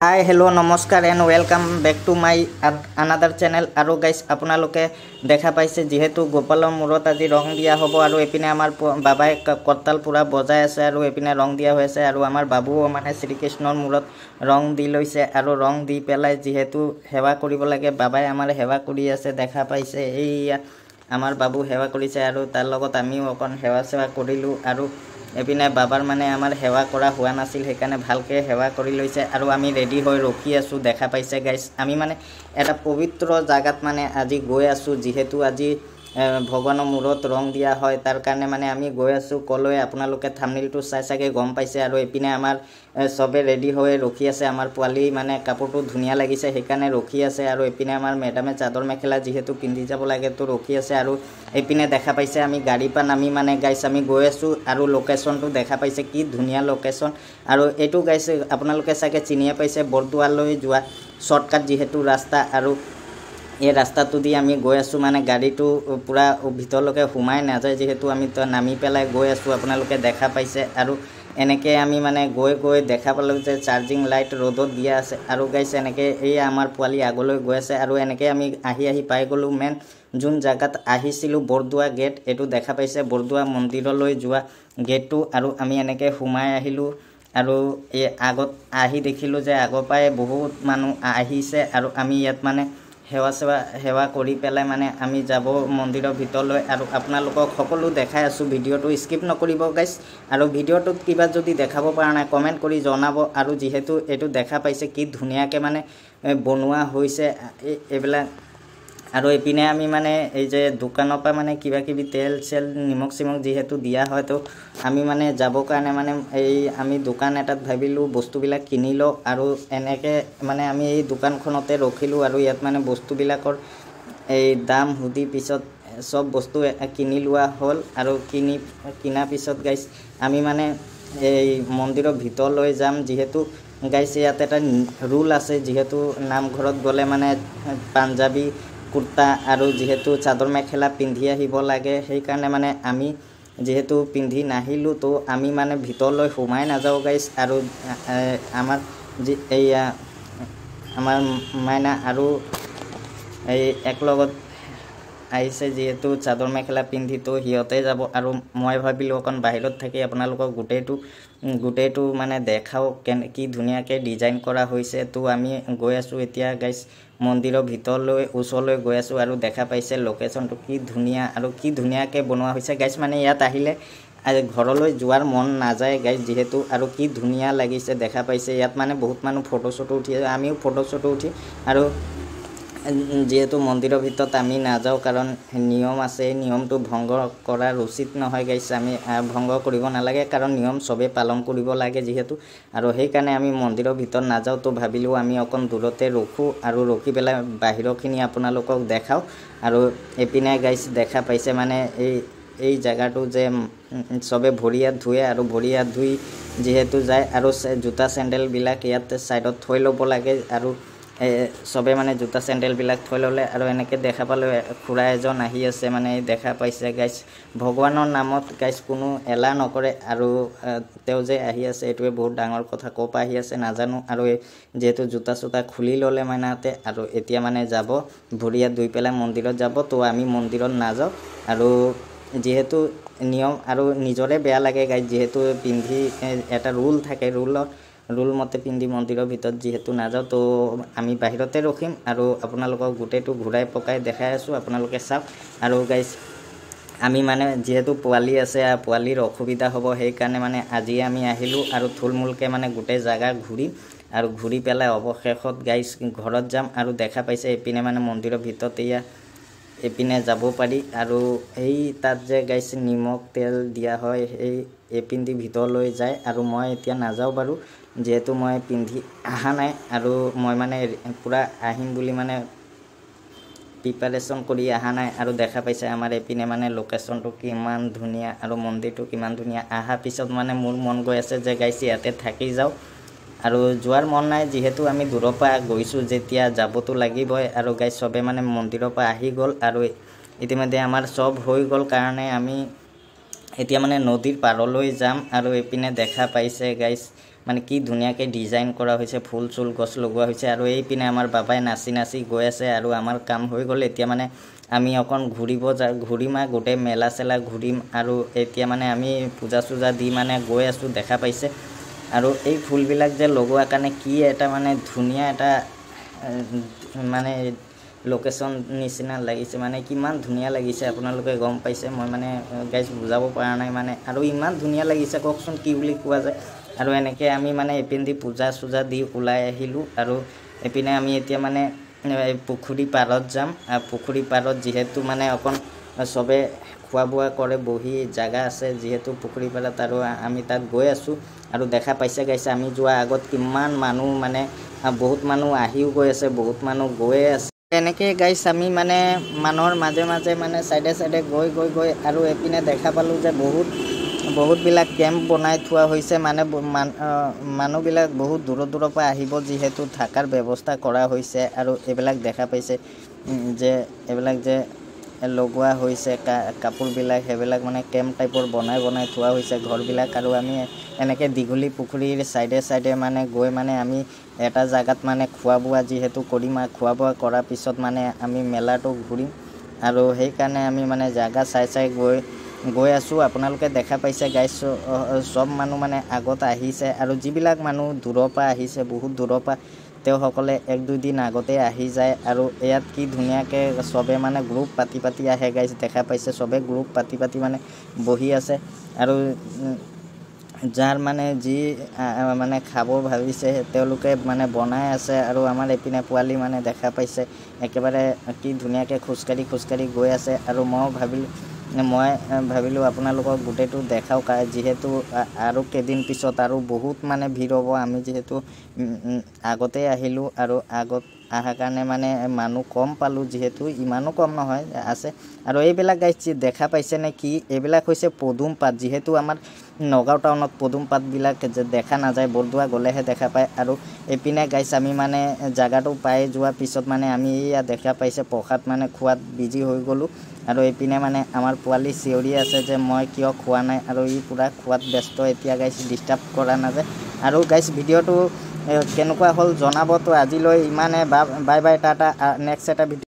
हाय hello नमस्कार and welcome back to my another channel. और guys आपनालोके देखा पाइसे जेहेतु गोपाলৰ মূৰত আজি ৰং দিয়া হ'ব আৰু এপিনে আমাৰ বাবাই কৰতাল পুৰা বজাই আছে আৰু এপিনে ৰং দিয়া হৈ আছে আৰু আমাৰ বাবুও মানে শ্ৰীকৃষ্ণৰ মূৰত ৰং দি লৈছে আৰু ৰং দি পেলাই যেহেতু সেৱা কৰিব লাগে বাবাই আমাৰ সেৱা কৰি আছে দেখা পাইছে। এই আমাৰ বাবু সেৱা কৰিছে আৰু তাৰ লগত আমিও অকণ সেৱা সেৱা কৰিলোঁ আৰু এপিনে বাবাৰ মানে আমাৰ সেৱা কৰা হোৱা নাছিল সেইকাৰণে ভালকৈ সেৱা কৰি লৈছে আৰু আমি ৰেডি হৈ ৰখি আছোঁ দেখা পাইছে গাইছ। আমি মানে এটা পবিত্ৰ জাগাত মানে আজি গৈ আছোঁ যেহেতু আজি ভগৱানৰ মূৰত ৰং দিয়া হয় তাৰ কাৰণে মানে আমি গৈ আছোঁ কলৈ আপোনালোকে থাম্বনেইলটো চাই চাগে গম পাইছে। আৰু এপিনে আমাৰ সবে ৰেডি হৈ ৰখি আছে, আমাৰ পোৱালি মানে কাপোৰটো ধুনীয়া লাগিছে সেইকাৰণে ৰখি আছে আৰু এপিনে আমাৰ মেডামে চাদৰ মেখেলা যেহেতু পিন্ধি যাব লাগে তো ৰখি আছে আৰু এপিনে দেখা পাইছে আমি গাড়ীৰ পৰা নামি মানে গাইছ আমি গৈ আছোঁ আৰু লোকেশ্যনটো দেখা পাইছে কি ধুনীয়া লোকেশ্যন। আৰু এইটো গাইছ আপোনালোকে চাগে চিনিয়ে পাইছে বৰদোৱালৈ যোৱা শ্বৰ্টকাট যেহেতু ৰাস্তা আৰু এই ৰাস্তাটো দি আমি গৈ আছোঁ মানে গাড়ীটো পুৰা ভিতৰলৈকে সোমাই নাযায় যেহেতু আমি তো নামি পেলাই গৈ আছোঁ আপোনালোকে দেখা পাইছে। আৰু এনেকৈ আমি মানে গৈ গৈ দেখা পালোঁ যে চাৰ্জিং লাইট ৰ'দত দিয়া আছে আৰু গাইছ এনেকৈ এই আমাৰ পোৱালি আগলৈ গৈ আছে আৰু এনেকৈ আমি আহি পাই গ'লোঁ মেইন যোন জাগাত আহিছিলোঁ বৰদোৱা গেট। এইটো দেখা পাইছে বৰদোৱা মন্দিৰলৈ যোৱা গেটটো আৰু আমি এনেকৈ সোমাই আহিলোঁ আৰু এই আগত আহি দেখিলোঁ যে আগৰ পৰাই বহুত মানুহ আহিছে আৰু আমি ইয়াত মানে সেৱা কৰি পেলাই মানে আমি যাব মন্দিৰৰ ভিতৰলৈ আৰু আপোনালোকক সকলো দেখাই আছোঁ। ভিডিঅ'টো স্কিপ নকৰিব গাইছ আৰু ভিডিঅ'টোত কিবা যদি দেখাব পৰা নাই কমেণ্ট কৰি জনাব। আৰু যিহেতু এইটো দেখা পাইছে কি ধুনীয়াকৈ মানে বনোৱা হৈছে এইবিলাক আৰু এপিনে আমি মানে এই যে দোকানৰ পৰা মানে কিবা কিবি তেল চেল নিমখ চিমখ যিহেতু দিয়া হয় তো আমি মানে যাবৰ কাৰণে মানে এই আমি দোকান এটাত ভাবিলোঁ বস্তুবিলাক কিনি লওঁ আৰু এনেকৈ মানে আমি এই দোকানখনতে ৰখিলোঁ আৰু ইয়াত মানে বস্তুবিলাকৰ এই দাম সুধি পিছত সব বস্তু কিনি লোৱা হ'ল আৰু কিনাৰ পিছত গাইছ আমি মানে এই মন্দিৰৰ ভিতৰলৈ যাম যেহেতু গাইছ ইয়াত এটা ৰুল আছে যেহেতু নামঘৰত গ'লে মানে পাঞ্জাবী কুৰ্তা আৰু যেহেতু চাদৰ মেখেলা পিন্ধি আহিব লাগে সেইকাৰণে মানে আমি যেহেতু পিন্ধি নাহিলোঁ তো আমি মানে ভিতৰলৈ সোমাই নাযাওঁ গাইছ। আৰু আমাৰ এয়া আমাৰ মাইনা আৰু এই একলগত আহিছে যেহেতু চাদৰ মেখেলা পিন্ধি তো সিহঁতে যাব আৰু মই ভাবিলোঁ অকণ বাহিৰত থাকি আপোনালোকক গোটেইটো মানে দেখাওঁ কি ধুনীয়াকৈ ডিজাইন কৰা হৈছে। তো আমি গৈ আছোঁ এতিয়া গাইছ মন্দিৰৰ ভিতৰলৈ ওচৰলৈ গৈ আছোঁ আৰু দেখা পাইছে লোকেশ্যনটো কি ধুনীয়া আৰু কি ধুনীয়াকৈ বনোৱা হৈছে গাইছ। মানে ইয়াত আহিলে ঘৰলৈ যোৱাৰ মন নাযায় গাইছ যেহেতু আৰু কি ধুনীয়া লাগিছে দেখা পাইছে। ইয়াত মানে বহুত মানুহ ফটো চটো উঠি আমিও ফটো চটো উঠি আৰু যেহেতু মন্দিৰৰ ভিতৰত আমি নাযাওঁ কাৰণ নিয়ম আছে নিয়মটো ভংগ কৰাৰ উচিত নহয় গাইছ। আমি ভংগ কৰিব নালাগে কাৰণ নিয়ম চবেই পালন কৰিব লাগে যিহেতু আৰু সেইকাৰণে আমি মন্দিৰৰ ভিতৰত নাযাওঁ। তো ভাবিলোঁ আমি অকণ দূৰতে ৰখোঁ আৰু ৰখি পেলাই বাহিৰৰখিনি আপোনালোকক দেখাওঁ। আৰু এপিনে গাইছ দেখা পাইছে মানে এই জেগাটো যে চবে ভৰি হাত ধুৱে আৰু ভৰি হাত ধুই যিহেতু যায় আৰু জোতা চেণ্ডেলবিলাক ইয়াত ছাইডত থৈ ল'ব লাগে আৰু চবে মানে জোতা চেণ্ডেলবিলাক থৈ ল'লে আৰু এনেকৈ দেখা পালোঁ খুৰা এজন আহি আছে মানে দেখা পাইছে গাইছ ভগৱানৰ নামত গাইছ কোনো এলা নকৰে আৰু তেওঁ যে আহি আছে এইটোৱে বহুত ডাঙৰ কথা। ক'ৰ পৰা আহি আছে নাজানো আৰু যেহেতু জোতা চোতা খুলি ল'লে মাইনাহঁতে আৰু এতিয়া মানে যাব ভৰি হাত ধুই পেলাই মন্দিৰত যাব। তো আমি মন্দিৰত নাযাওঁ আৰু যেহেতু নিয়ম আৰু নিজৰে বেয়া লাগে গাইছ যেহেতু পিন্ধি এটা ৰুল থাকে ৰুল মতে পিন্ধি মন্দিৰৰ ভিতৰত যিহেতু নাযাওঁ তো আমি বাহিৰতে ৰখিম আৰু আপোনালোকক গোটেইটো ঘূৰাই পকাই দেখাই আছোঁ আপোনালোকে চাওক। আৰু গাইছ আমি মানে যিহেতু পোৱালি আছে পোৱালিৰ অসুবিধা হ'ব সেইকাৰণে মানে আজি আমি আহিলোঁ আৰু থুলমূলকৈ মানে গোটেই জেগা ঘূৰিম আৰু ঘূৰি পেলাই অৱশেষত গাইছ ঘৰত যাম। আৰু দেখা পাইছে এইপিনে মানে মন্দিৰৰ ভিতৰত এইপিনে যাব পাৰি আৰু এই তাত যে গাইছ নিমখ তেল দিয়া হয় এইপিন্ধি ভিতৰলৈ যায় আৰু মই এতিয়া নাযাওঁ বাৰু যেহেতু মই পিন্ধি অহা নাই আৰু মই মানে পূৰা আহিম বুলি মানে প্ৰিপাৰেশ্যন কৰি অহা নাই। আৰু দেখা পাইছে আমাৰ এইপিনে মানে লোকেশ্যনটো কিমান ধুনীয়া আৰু মন্দিৰটো কিমান ধুনীয়া। অহাৰ পিছত মানে মোৰ মন গৈ আছে যে গাইছ ইয়াতে থাকি যাওঁ আৰু যোৱাৰ মন নাই যিহেতু আমি দূৰৰ পৰা গৈছোঁ যেতিয়া যাবতো লাগিবই। আৰু গাইছ চবে মানে মন্দিৰৰ পৰা আহি গ'ল আৰু ইতিমধ্যে আমাৰ চব হৈ গ'ল কাৰণে আমি এতিয়া মানে নদীৰ পাৰলৈ যাম। আৰু এইপিনে দেখা পাইছে গাইছ মানে কি ধুনীয়াকৈ ডিজাইন কৰা হৈছে ফুল চুল গছ লগোৱা হৈছে আৰু এইপিনে আমাৰ বাবাই নাচি নাচি গৈ আছে আৰু আমাৰ কাম হৈ গ'ল এতিয়া মানে আমি অকণ ঘূৰিম আৰু গোটেই মেলা চেলা ঘূৰিম আৰু এতিয়া মানে আমি পূজা চূজা দি মানে গৈ আছোঁ দেখা পাইছে আৰু এই ফুলবিলাক যে লগোৱাৰ কাৰণে কি এটা মানে ধুনীয়া এটা মানে লোকেশ্যন নিচিনা লাগিছে মানে কিমান ধুনীয়া লাগিছে আপোনালোকে গম পাইছে মই মানে গাইজ বুজাব পৰা নাই মানে আৰু ইমান ধুনীয়া লাগিছে কওকচোন কি বুলি কোৱা যায় আৰু এনেকৈ আমি মানে এপিনেদি পূজা চূজা দি ওলাই আহিলোঁ আৰু এপিনে আমি এতিয়া মানে পুখুৰী পাৰত যাম পুখুৰী পাৰত যিহেতু মানে অকণ চবে খোৱা বোৱা কৰে বহি জাগা আছে যিহেতু পুখুৰী পাৰত আৰু আমি তাত গৈ আছোঁ আৰু দেখা পাইছে গাইছে আমি যোৱা আগত কিমান মানুহ মানে বহুত মানুহ আহিও গৈ আছে বহুত মানুহ গৈয়ে আছে এনেকৈ গাইছ আমি মানে মানুহৰ মাজে মাজে মানে চাইডে চাইডে গৈ আৰু এপিনে দেখা পালোঁ যে বহুতবিলাক কেম্প বনাই থোৱা হৈছে মানে মানুহবিলাক বহুত দূৰৰ পৰা আহিব যিহেতু থকাৰ ব্যৱস্থা কৰা হৈছে আৰু এইবিলাক দেখা পাইছে যে এইবিলাক যে লগোৱা হৈছে কাপোৰবিলাক সেইবিলাক মানে কেম্প টাইপৰ বনাই থোৱা হৈছে ঘৰবিলাক আৰু আমি এনেকৈ দীঘলী পুখুৰীৰ চাইডে চাইডে মানে গৈ মানে আমি এটা জাগাত মানে খোৱা বোৱা যিহেতু কৰিম আৰু খোৱা বোৱা কৰাৰ পিছত মানে আমি মেলাটো ঘূৰিম আৰু সেইকাৰণে আমি মানে জাগা চাই গৈ আছোঁ আপোনালোকে দেখা পাইছে গাইজ চব মানুহ মানে আগত আহিছে আৰু যিবিলাক মানুহ দূৰৰ পৰা আহিছে বহুত দূৰৰ পৰা তেওঁসকলে 1-2 দিন আগতে আহি যায় আৰু ইয়াত কি ধুনীয়াকৈ চবে মানে গ্ৰুপ পাতি আহে গাইজ দেখা পাইছে চবে গ্ৰুপ পাতি মানে বহি আছে আৰু যাৰ মানে যি মানে খাব ভাবিছে তেওঁলোকে মানে বনাই আছে আৰু আমাৰ এপিনে পোৱালি মানে দেখা পাইছে একেবাৰে কি ধুনীয়াকৈ খোজকাঢ়ি গৈ আছে আৰু মই ভাবিলোঁ আপোনালোকক গোটেইটো দেখাওক যিহেতু আৰু কেইদিন পিছত আৰু বহুত মানে ভিৰ হ'ব আমি যিহেতু আগতে আহিলোঁ আৰু আগত অহাৰ কাৰণে মানে মানুহ কম পালোঁ যিহেতু ইমানো কম নহয় আছে আৰু এইবিলাক গাইজ দেখা পাইছে নে কি এইবিলাক হৈছে পদুম পাত যিহেতু আমাৰ নগাঁও টাউনত পদুম পাতবিলাক দেখা নাযায় বৰদোৱা গ'লেহে দেখা পায় আৰু এইপিনে গাইজ আমি মানে জাগাটো পাই যোৱাৰ পিছত মানে আমি ইয়াত দেখা পাইছে প্ৰসাদ মানে খোৱাত বিজি হৈ গ'লোঁ আৰু এইপিনে মানে আমাৰ পোৱালি চিঞৰি আছে যে মই কিয় খোৱা নাই আৰু ই পূৰা খোৱাত ব্যস্ত এতিয়া গাইজ ডিষ্টাৰ্ব কৰা নাযায় আৰু গাইজ ভিডিঅ'টো কেনেকুৱা হ'ল জনাবতো আজিলৈ ইমানে বাই টাটা নেক্সট এটা ভিডিঅ'